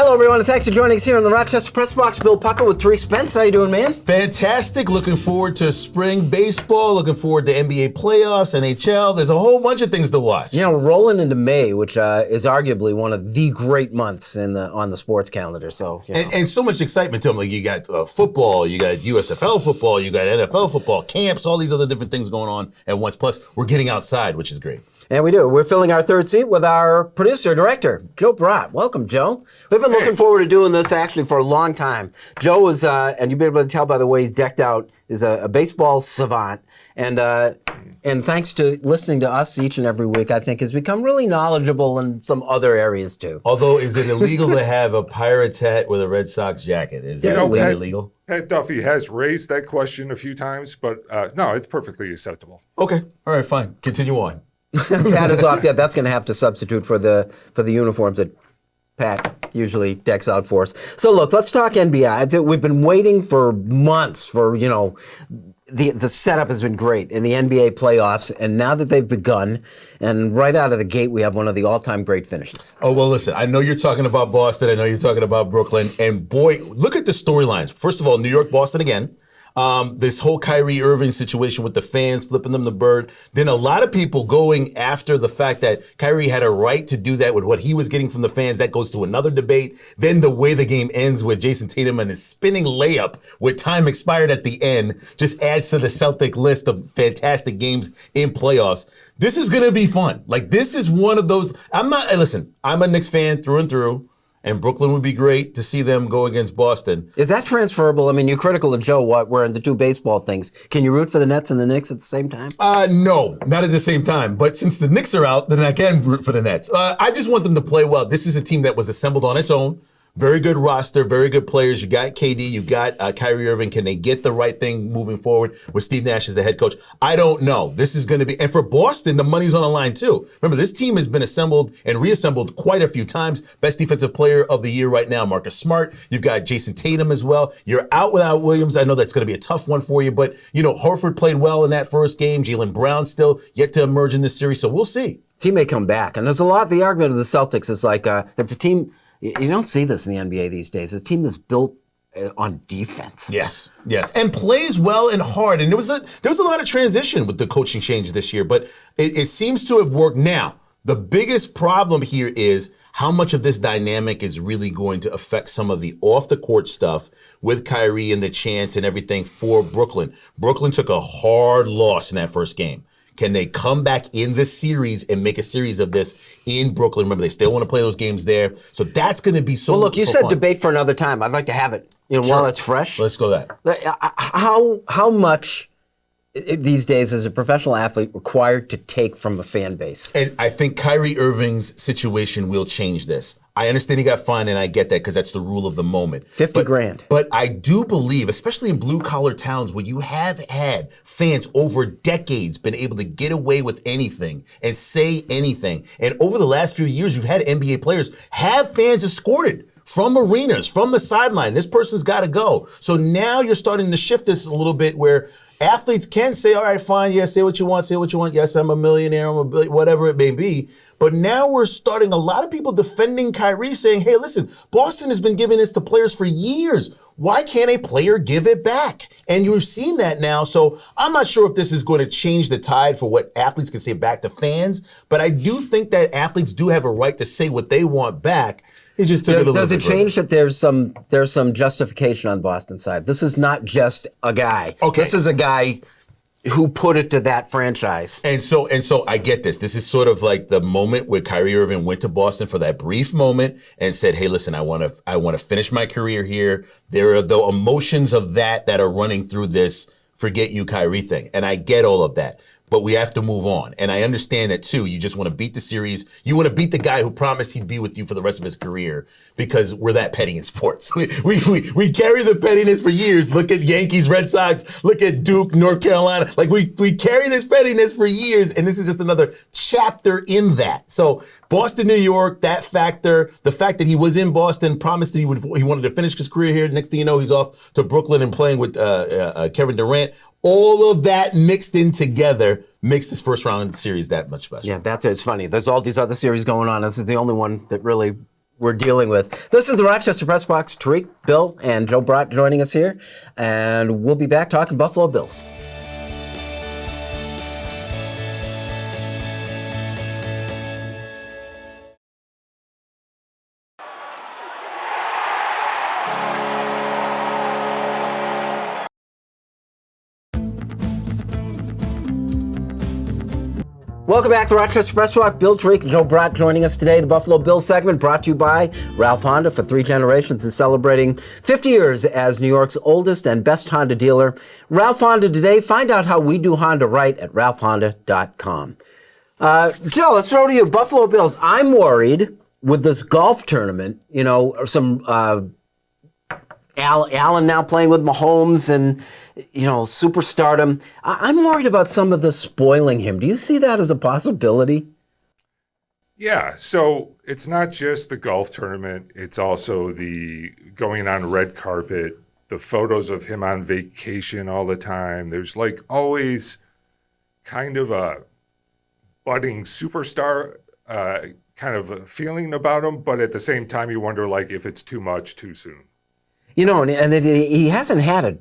Hello, everyone, and thanks for joining us here in the Rochester Press Box. Bill Pucko with Tariq Spence. How you doing, man? Fantastic. Looking forward to spring baseball. Looking forward to NBA playoffs, NHL. There's a whole bunch of things to watch. You know, rolling into May, which is arguably one of the great months on the sports calendar. So, and so much excitement to them. Like you got football, you got USFL football, you got NFL football, camps, all these other different things going on at once. Plus, we're getting outside, which is great. And we do. We're filling our third seat with our producer, director, Joe Bradt. Welcome, Joe. We've been looking forward to doing this actually for a long time. Joe is, and you've been able to tell by the way he's decked out, is a baseball savant. And thanks to listening to us each and every week, I think has become really knowledgeable in some other areas too. Although, is it illegal to have a Pirates hat with a Red Sox jacket? Is that illegal? Pat Duffy has raised that question a few times, but no, it's perfectly acceptable. Okay. All right, fine. Continue on. Pat is off. Yeah, that's going to have to substitute for the uniforms that Pat usually decks out for us. So look, let's talk NBA. We've been waiting for months for, the setup has been great in the NBA playoffs, and now that they've begun, and right out of the gate, we have one of the all-time great finishes. Oh, well, listen, I know you're talking about Boston. I know you're talking about Brooklyn. And boy, look at the storylines. First of all, New York, Boston again. This whole Kyrie Irving situation with the fans flipping them the bird. Then a lot of people going after the fact that Kyrie had a right to do that with what he was getting from the fans. That goes to another debate. Then the way the game ends with Jason Tatum and his spinning layup with time expired at the end just adds to the Celtic list of fantastic games in playoffs. This is going to be fun. Like, this is one of those. I'm a Knicks fan through and through. And Brooklyn would be great to see them go against Boston. Is that transferable? I mean, you're critical of Joe. We're in the two baseball things. Can you root for the Nets and the Knicks at the same time? No, not at the same time. But since the Knicks are out, then I can root for the Nets. I just want them to play well. This is a team that was assembled on its own. Very good roster, very good players. You got KD, you got Kyrie Irving. Can they get the right thing moving forward with Steve Nash as the head coach? I don't know. This is going to be, and for Boston, the money's on the line too. Remember, this team has been assembled and reassembled quite a few times. Best defensive player of the year right now, Marcus Smart. You've got Jason Tatum as well. You're out without Williams. I know that's going to be a tough one for you, but Horford played well in that first game. Jaylen Brown still yet to emerge in this series, so we'll see. Team may come back, and there's a lot. The argument of the Celtics is like it's a team. You don't see this in the NBA these days. It's a team that's built on defense. Yes, and plays well and hard. And there was a lot of transition with the coaching change this year, but it seems to have worked. Now, the biggest problem here is how much of this dynamic is really going to affect some of the off-the-court stuff with Kyrie and the chants and everything for Brooklyn. Brooklyn took a hard loss in that first game. Can they come back in this series and make a series of this in Brooklyn? Remember, they still want to play those games there. So that's going to be so. Well, look, you said fun. Debate for another time. I'd like to have it, Sure. while it's fresh. Let's go that. How much these days is a professional athlete required to take from a fan base? And I think Kyrie Irving's situation will change this. I understand he got fined, and I get that because that's the rule of the moment. $50,000. But I do believe, especially in blue-collar towns where you have had fans over decades been able to get away with anything and say anything. And over the last few years, you've had NBA players have fans escorted from arenas, from the sideline. This person's got to go. So now you're starting to shift this a little bit where athletes can say, all right, fine, yeah, say what you want, say what you want. Yes, I'm a millionaire, I'm a billionaire, whatever it may be. But now we're starting a lot of people defending Kyrie saying, hey, listen, Boston has been giving this to players for years. Why can't a player give it back? And you've seen that now. So I'm not sure if this is going to change the tide for what athletes can say back to fans. But I do think that athletes do have a right to say what they want back. He just took it a little bit Does it change that there's some justification on Boston's side? This is not just a guy. Okay. This is a guy who put it to that franchise. And so I get this. This is sort of like the moment where Kyrie Irving went to Boston for that brief moment and said, hey, listen, I want to finish my career here. There are the emotions of that are running through this forget you Kyrie thing. And I get all of that. But we have to move on. And I understand that too. You just want to beat the series. You want to beat the guy who promised he'd be with you for the rest of his career because we're that petty in sports. We carry the pettiness for years. Look at Yankees, Red Sox, look at Duke, North Carolina. Like we carry this pettiness for years, and this is just another chapter in that. So Boston, New York, that factor, the fact that he was in Boston, promised that he wanted to finish his career here. Next thing you know, he's off to Brooklyn and playing with Kevin Durant. All of that mixed in together makes this first round series that much special. Yeah, that's it. It's funny. There's all these other series going on. This is the only one that really we're dealing with. This is the Rochester Press Box. Tariq, Bill, and Joe Bradt joining us here, and we'll be back talking Buffalo Bills. Welcome back to the Rochester Press Box. Bill, Tariq, and Joe Bradt joining us today. The Buffalo Bills segment brought to you by Ralph Honda. For 3 generations is celebrating 50 years as New York's oldest and best Honda dealer. Ralph Honda today. Find out how we do Honda right at ralphhonda.com. Joe, let's throw to you. Buffalo Bills. I'm worried with this golf tournament, or some Allen now playing with Mahomes and, superstardom. I'm worried about some of this spoiling him. Do you see that as a possibility? Yeah, so it's not just the golf tournament. It's also the going on red carpet, the photos of him on vacation all the time. There's always kind of a budding superstar kind of a feeling about him, but at the same time you wonder if it's too much too soon. And he hasn't had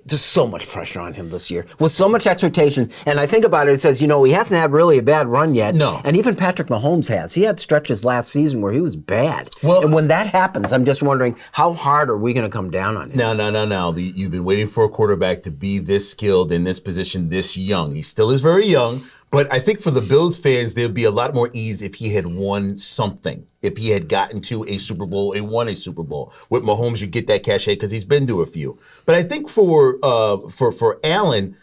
just so much pressure on him this year with so much expectation. And I think about it, it says, he hasn't had really a bad run yet. No. And even Patrick Mahomes has. He had stretches last season where he was bad. Well, and when that happens, I'm just wondering, how hard are we going to come down on him? No. You've been waiting for a quarterback to be this skilled in this position this young. He still is very young. But I think for the Bills fans, there'd be a lot more ease if he had won something. If he had gotten to a Super Bowl and won a Super Bowl. With Mahomes, you get that cachet because he's been to a few. But I think for Allen,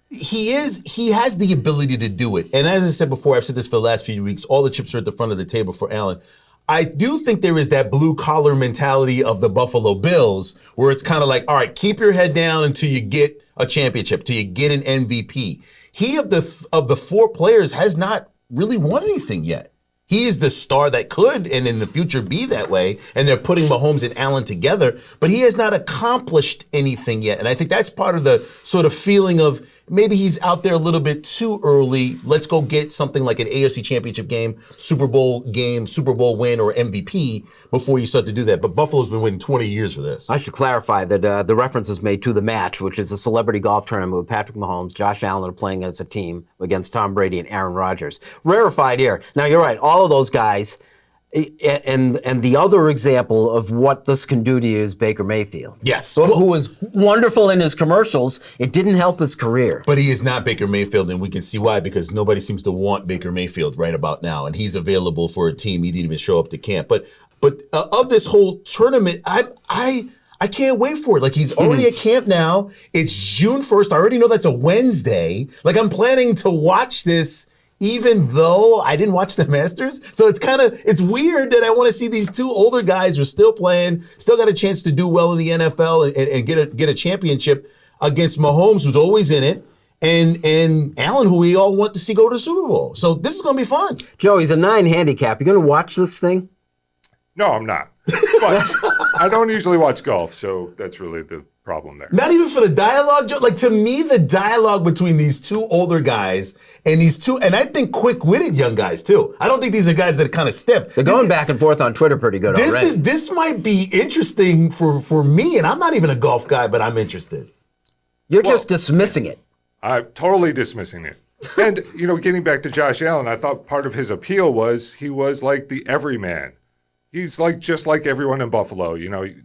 he has the ability to do it. And as I said before, I've said this for the last few weeks, all the chips are at the front of the table for Allen. I do think there is that blue collar mentality of the Buffalo Bills where it's kind of all right, keep your head down until you get a championship, till you get an MVP. He of the 4 players has not really won anything yet. He is the star that could and in the future be that way, and they're putting Mahomes and Allen together, but he has not accomplished anything yet. And I think that's part of the sort of feeling of maybe he's out there a little bit too early. Let's go get something like an AFC Championship game, Super Bowl win, or MVP before you start to do that. But Buffalo's been waiting 20 years for this. I should clarify that the reference is made to The Match, which is a celebrity golf tournament with Patrick Mahomes, Josh Allen are playing as a team against Tom Brady and Aaron Rodgers. Rarefied here. Now, you're right. All of those guys, and the other example of what this can do to you is Baker Mayfield. Yes. Who was wonderful in his commercials. It didn't help his career. But he is not Baker Mayfield, and we can see why, because nobody seems to want Baker Mayfield right about now, and he's available for a team. He didn't even show up to camp. But of this whole tournament, I can't wait for it. He's already at camp now. It's June 1st. I already know that's a Wednesday. I'm planning to watch this even though I didn't watch the Masters. So it's weird that I want to see these 2 older guys who are still playing, still got a chance to do well in the NFL and get a championship against Mahomes, who's always in it, and Allen, who we all want to see go to the Super Bowl. So this is going to be fun. Joe, he's a 9 handicap. You going to watch this thing? No, I'm not. But I don't usually watch golf, so that's really the problem there. Not even for the dialogue, Joe. To me, the dialogue between these 2 older guys and these 2, and I think quick-witted young guys too. I don't think these are guys that are kind of stiff. They're going back and forth on Twitter pretty good already. This might be interesting for me, and I'm not even a golf guy, but I'm interested. You're just dismissing it. I'm totally dismissing it. And, getting back to Josh Allen, I thought part of his appeal was he was like the everyman. He's just like everyone in Buffalo.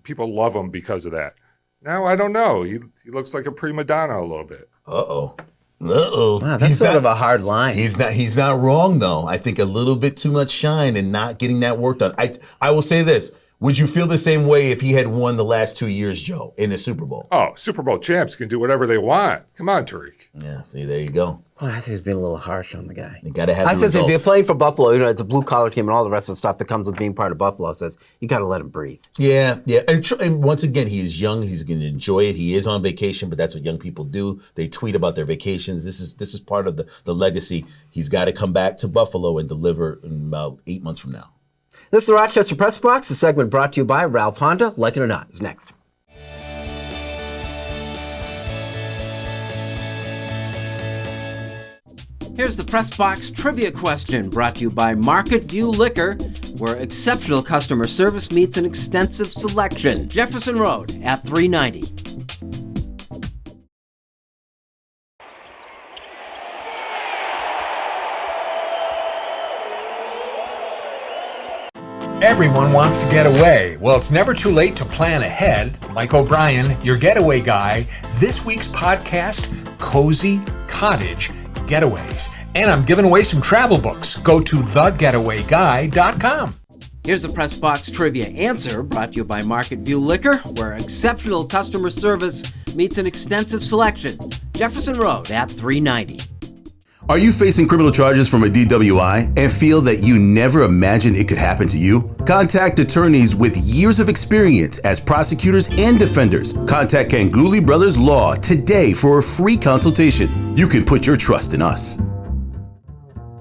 People love him because of that. Now, I don't know. He looks like a prima donna a little bit. Uh-oh. Wow, that's sort of a hard line. He's not wrong, though. I think a little bit too much shine and not getting that work done. I will say this. Would you feel the same way if he had won the last 2 years, Joe, in the Super Bowl? Oh, Super Bowl champs can do whatever they want. Come on, Tariq. Yeah, see, there you go. Well, I think he's being a little harsh on the guy. You got to have I the said, if results. you're playing for Buffalo, it's a blue-collar team and all the rest of the stuff that comes with being part of Buffalo, says you got to let him breathe. Yeah. And once again, he is young. He's going to enjoy it. He is on vacation, but that's what young people do. They tweet about their vacations. This is part of the legacy. He's got to come back to Buffalo and deliver in about 8 months from now. This is the Rochester Press Box, a segment brought to you by Ralph Honda. Like it or not, is next. Here's the Press Box trivia question brought to you by Market View Liquor. where exceptional customer service meets an extensive selection. Jefferson Road at 390. Everyone wants to get away. Well, it's never too late to plan ahead. Mike O'Brien, your getaway guy. This week's podcast, Cozy Cottage Getaways. And I'm giving away some travel books. Go to thegetawayguy.com. Here's the Press Box Trivia answer, brought to you by Market View Liquor, where exceptional customer service meets an extensive selection. Jefferson Road at 390. Are you facing criminal charges from a DWI and feel that you never imagined it could happen to you? Contact attorneys with years of experience as prosecutors and defenders. Contact Ganguly Brothers Law today for a free consultation. You can put your trust in us.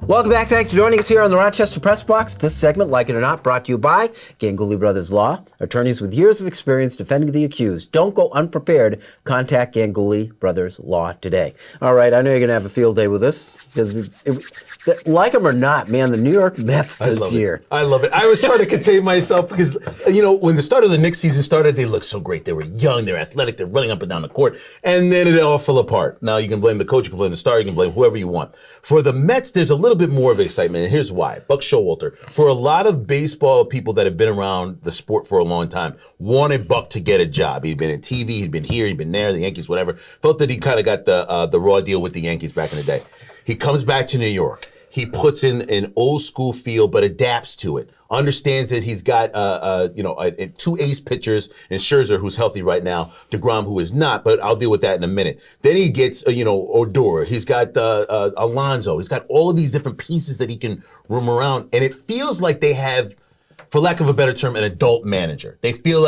Welcome back. Thanks for joining us here on the Rochester Press Box. This segment, like it or not, brought to you by Ganguly Brothers Law, attorneys with years of experience defending the accused. Don't go unprepared. Contact Ganguly Brothers Law today. All right, I know you're going to have a field day with this, because like them or not, man, the New York Mets this year. I love it. I was trying to contain myself because, when the start of the Knicks season started, they looked so great. They were young, they're athletic, they're running up and down the court, and then it all fell apart. Now you can blame the coach, you can blame the star, you can blame whoever you want. For the Mets, there's a little bit more of excitement, and here's why. Buck Showalter, for a lot of baseball people that have been around the sport for a long time, wanted Buck to get a job. He'd been in TV, he'd been here, he'd been there, the Yankees, whatever. Felt that he kind of got the raw deal with the Yankees back in the day. He comes back to New York. He puts in an old school feel, but adapts to it. Understands that he's got two ace pitchers in Scherzer, who's healthy right now, DeGrom, who is not, but I'll deal with that in a minute. Then he gets Odor. He's got Alonso. He's got all of these different pieces that he can roam around, and it feels like they have, for lack of a better term, an adult manager. I feel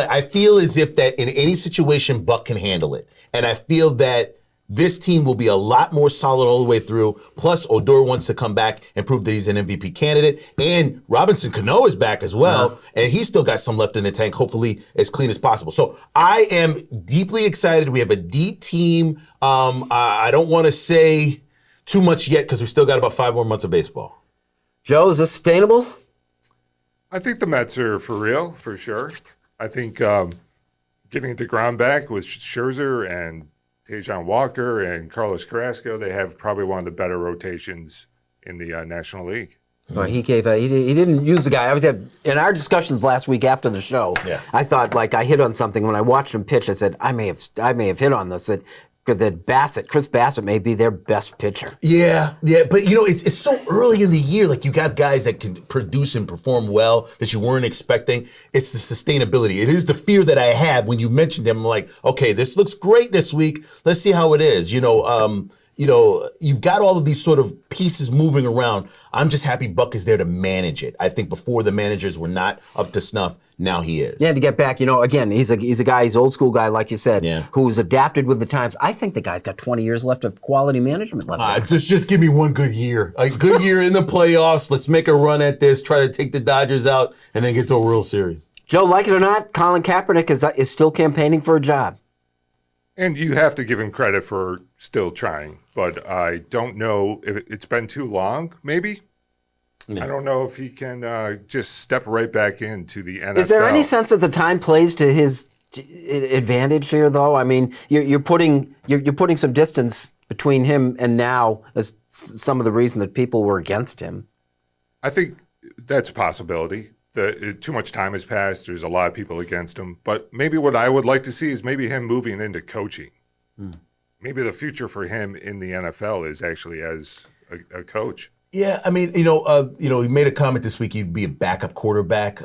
as if that in any situation, Buck can handle it, and I feel that this team will be a lot more solid all the way through. Plus, Odor wants to come back and prove that he's an MVP candidate. And Robinson Cano is back as well. And he's still got some left in the tank, hopefully as clean as possible. So I am deeply excited. We have a deep team. I don't want to say too much yet because we still got about 5 more months of baseball. Joe, is this sustainable? I think the Mets are for real, for sure. I think getting DeGrom back with Scherzer and Tajon Walker and Carlos Carrasco, they have probably one of the better rotations in the National League. Well, he didn't use the guy. In our discussions last week after the show, I thought like I hit on something when I watched him pitch. I said I may have hit on this. That Chris Bassett may be their best pitcher. Yeah, but it's so early in the year. Like you got guys that can produce and perform well that you weren't expecting. It's the sustainability. It is the fear that I have when you mentioned them. I'm like, okay, this looks great this week. Let's see how it is. You've got all of these sort of pieces moving around. I'm just happy Buck is there to manage it. I think before the managers were not up to snuff. Now he is. Yeah, to get back, again, he's a guy, he's an old school guy, like you said, who's adapted with the times. I think the guy's got 20 years left of quality management left. Just give me one good year. A good year in the playoffs. Let's make a run at this, try to take the Dodgers out, and then get to a World Series. Joe, like it or not, Colin Kaepernick is still campaigning for a job. And you have to give him credit for still trying. But I don't know if it's been too long, maybe. Yeah. I don't know if he can just step right back into the NFL. Is there any sense that the time plays to his advantage here, though? I mean, you're putting some distance between him and now as some of the reason that people were against him. I think that's a possibility. Too much time has passed. There's a lot of people against him. But maybe what I would like to see is maybe him moving into coaching. Maybe the future for him in the NFL is actually as a coach. Yeah, I mean, he made a comment this week he'd be a backup quarterback.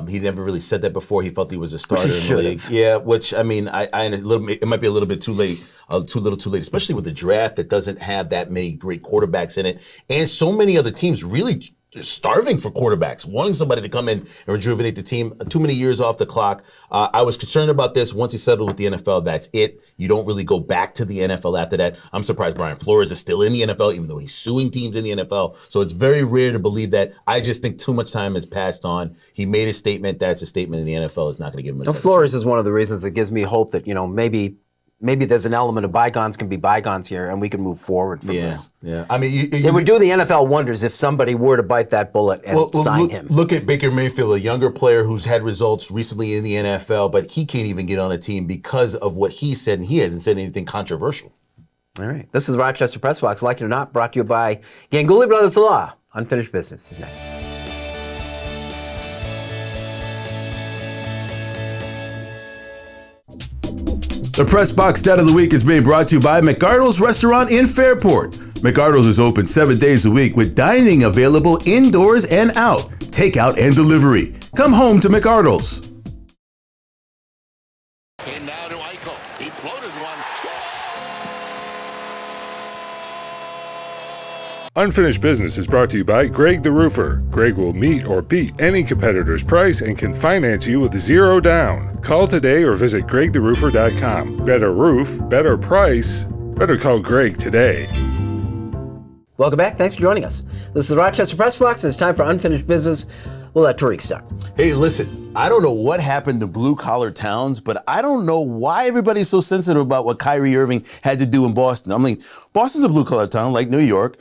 He never really said that before. He felt he was a starter in the league. Yeah, which I mean, it might be a little bit too late, too late, especially with the draft that doesn't have that many great quarterbacks in it, and so many other teams really starving for quarterbacks, wanting somebody to come in and rejuvenate the team. Too many years off the clock. I was concerned about this. Once he settled with the NFL, that's it. You don't really go back to the NFL after that. I'm surprised Brian Flores is still in the NFL, even though he's suing teams in the NFL. So it's very rare to believe that. I just think too much time has passed on. He made a statement. That's a statement, and the NFL is not going to give him a second Flores chance. is one of the reasons that gives me hope that, maybe maybe there's an element of bygones can be bygones here, and we can move forward from this. Yeah. I mean, It would do the NFL wonders if somebody were to bite that bullet and sign him. Look at Baker Mayfield, a younger player who's had results recently in the NFL, but he can't even get on a team because of what he said, and he hasn't said anything controversial. All right. This is the Rochester Press Box, like it or not, brought to you by Ganguly Brothers Law. Unfinished Business is next. The Press Box Stat of the Week is being brought to you by McArdle's Restaurant in Fairport. McArdle's is open 7 days a week with dining available indoors and out, takeout and delivery. Come home to McArdle's. And now to Eichel. He floated one. Unfinished Business is brought to you by Greg the Roofer. Greg will meet or beat any competitor's price and can finance you with 0 down. Call today or visit gregtheroofer.com. Better roof, better price. Better call Greg today. Welcome back. Thanks for joining us. This is the Rochester Press Box. It's time for Unfinished Business. We'll let Tariq start. Hey, listen, I don't know what happened to blue-collar towns, but I don't know why everybody's so sensitive about what Kyrie Irving had to do in Boston. I mean, Boston's a blue-collar town like New York.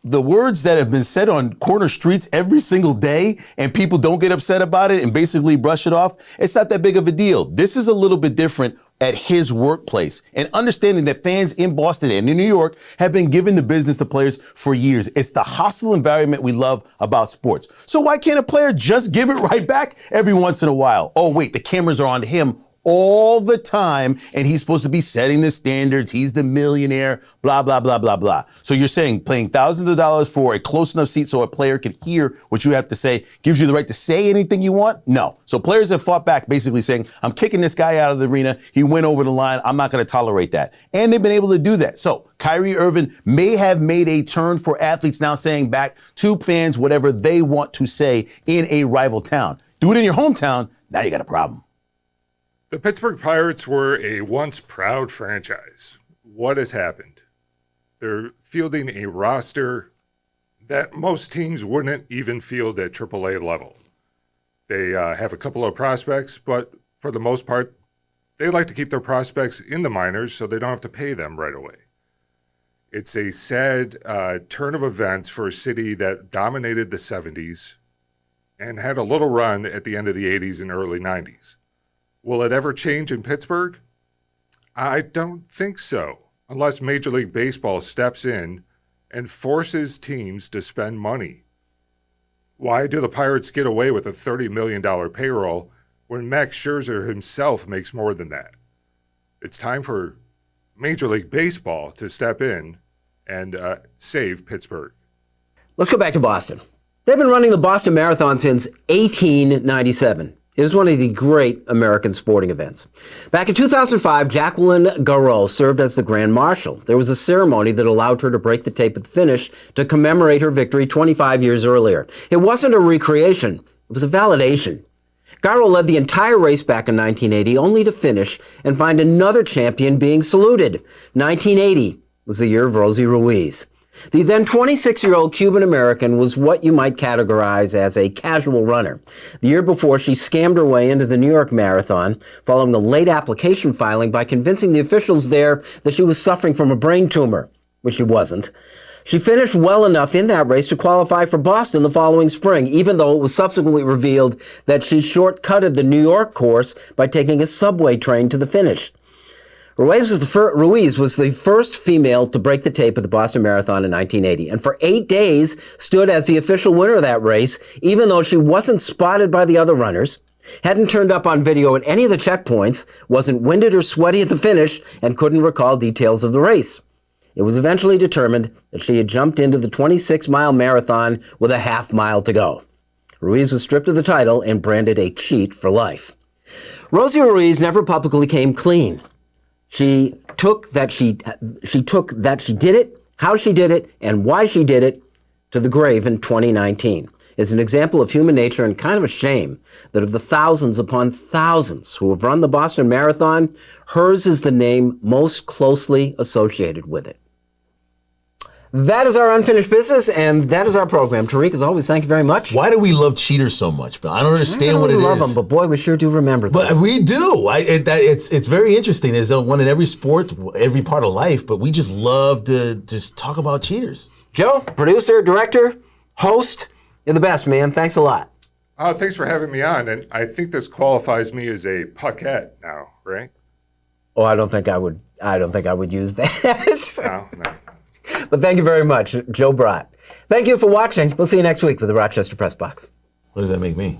The words that have been said on corner streets every single day and people don't get upset about it and basically brush it off, it's not that big of a deal. This is a little bit different at his workplace, and understanding that fans in Boston and in New York have been giving the business to players for years. It's the hostile environment we love about sports. So why can't a player just give it right back every once in a while? Oh, wait, the cameras are on him all the time, and he's supposed to be setting the standards. He's the millionaire, blah, blah, blah, blah, blah. So you're saying paying thousands of dollars for a close enough seat so a player can hear what you have to say gives you the right to say anything you want? No. So players have fought back basically saying, I'm kicking this guy out of the arena. He went over the line. I'm not going to tolerate that. And they've been able to do that. So Kyrie Irving may have made a turn for athletes now saying back to fans whatever they want to say in a rival town. Do it in your hometown. Now you got a problem. The Pittsburgh Pirates were a once proud franchise. What has happened? They're fielding a roster that most teams wouldn't even field at AAA level. They have a couple of prospects, but for the most part, they like to keep their prospects in the minors so they don't have to pay them right away. It's a sad turn of events for a city that dominated the 70s and had a little run at the end of the 80s and early 90s. Will it ever change in Pittsburgh? I don't think so, unless Major League Baseball steps in and forces teams to spend money. Why do the Pirates get away with a $30 million payroll when Max Scherzer himself makes more than that? It's time for Major League Baseball to step in and save Pittsburgh. Let's go back to Boston. They've been running the Boston Marathon since 1897. It is one of the great American sporting events. Back in 2005, Jacqueline Garreau served as the Grand Marshal. There was a ceremony that allowed her to break the tape at the finish to commemorate her victory 25 years earlier. It wasn't a recreation. It was a validation. Garreau led the entire race back in 1980, only to finish and find another champion being saluted. 1980 was the year of Rosie Ruiz. The then 26-year-old Cuban-American was what you might categorize as a casual runner. The year before, she scammed her way into the New York Marathon, following a late application filing by convincing the officials there that she was suffering from a brain tumor, which she wasn't. She finished well enough in that race to qualify for Boston the following spring, even though it was subsequently revealed that she shortcutted the New York course by taking a subway train to the finish. Ruiz was the first female to break the tape at the Boston Marathon in 1980, and for 8 days stood as the official winner of that race, even though she wasn't spotted by the other runners, hadn't turned up on video at any of the checkpoints, wasn't winded or sweaty at the finish, and couldn't recall details of the race. It was eventually determined that she had jumped into the 26-mile marathon with a half mile to go. Ruiz was stripped of the title and branded a cheat for life. Rosie Ruiz never publicly came clean. She took that she did it, how she did it, and why she did it to the grave in 2019. It's an example of human nature and kind of a shame that of the thousands upon thousands who have run the Boston Marathon, hers is the name most closely associated with it. That is our unfinished business, and that is our program. Tariq, as always, thank you very much. Why do we love cheaters so much? But I don't understand what it We love is. them, but boy, we sure do remember them. But we do. It's very interesting. There's one in every sport, every part of life, but we just love to just talk about cheaters. Joe, producer, director, host, you're the best, man. Thanks a lot. Thanks for having me on. And I think this qualifies me as a puckette now, right? Oh, I don't think I would use that. No. But thank you very much, Joe Bradt. Thank you for watching. We'll see you next week with the Rochester Press Box. What does that make me?